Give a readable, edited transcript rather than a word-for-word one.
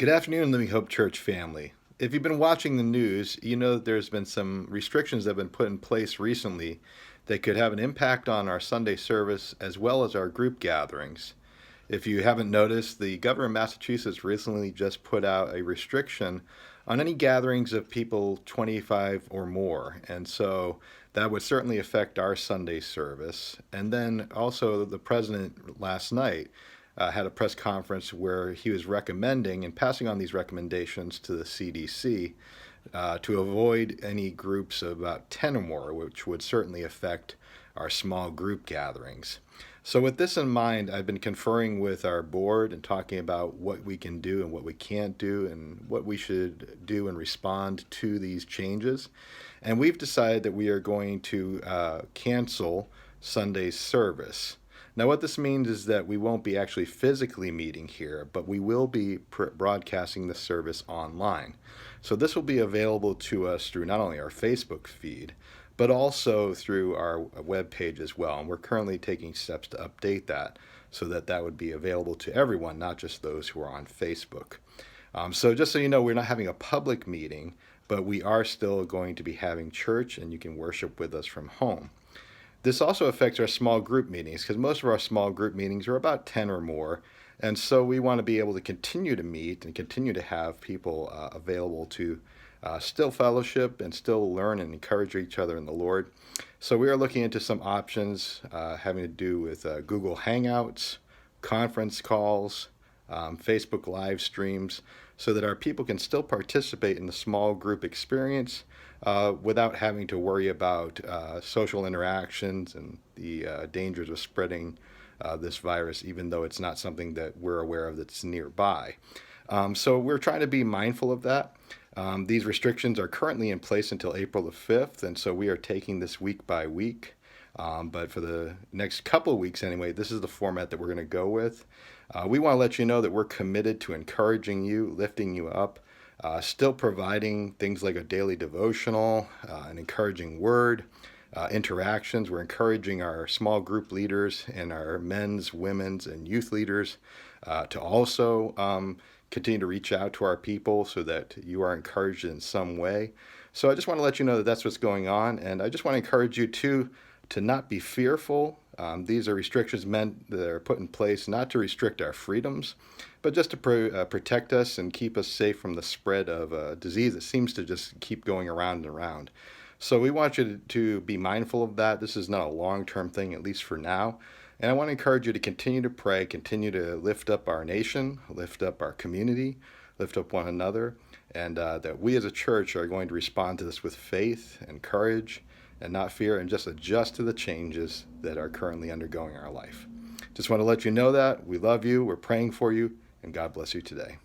Good afternoon, Living Hope Church family. If you've been watching the news, you know that there's been some restrictions that have been put in place recently that could have an impact on our Sunday service as well as our group gatherings. If you haven't noticed, the governor of Massachusetts recently just put out a restriction on any gatherings of people 25 or more. And so that would certainly affect our Sunday service. And then also, the president last night had a press conference where he was recommending and passing on these recommendations to the CDC to avoid any groups of about 10 or more, which would certainly affect our small group gatherings. So, with this in mind, I've been conferring with our board and talking about what we can do and what we can't do and what we should do and respond to these changes. And we've decided that we are going to cancel Sunday's service. Now, what this means is that we won't be actually physically meeting here, but we will be broadcasting the service online. So, this will be available to us through not only our Facebook feed, but also through our web page as well. And we're currently taking steps to update that so that that would be available to everyone, not just those who are on Facebook. So just so you know, we're not having a public meeting, but we are still going to be having church, and you can worship with us from home. This also affects our small group meetings because most of our small group meetings are about 10 or more. And so we want to be able to continue to meet and continue to have people available to still fellowship and still learn and encourage each other in the Lord. So we are looking into some options having to do with Google Hangouts, conference calls, Facebook live streams, so that our people can still participate in the small group experience without having to worry about social interactions and the dangers of spreading this virus, even though it's not something that we're aware of that's nearby. So we're trying to be mindful of that. These restrictions are currently in place until April the 5th, and so we are taking this week by week. But for the next couple of weeks anyway, this is the format that we're going to go with. We want to let you know that we're committed to encouraging you, lifting you up, still providing things like a daily devotional, an encouraging word, interactions. We're encouraging our small group leaders and our men's, women's, and youth leaders to also continue to reach out to our people so that you are encouraged in some way. So I just want to let you know that that's what's going on, and I just want to encourage you to not be fearful. These are restrictions meant that are put in place not to restrict our freedoms, but just to protect us and keep us safe from the spread of a disease that seems to just keep going around and around. So we want you to be mindful of that. This is not a long-term thing, at least for now. And I want to encourage you to continue to pray, continue to lift up our nation, lift up our community, lift up one another, and that we as a church are going to respond to this with faith and courage and not fear, and just adjust to the changes that are currently undergoing in our life. Just want to let you know that we love you, we're praying for you, and God bless you today.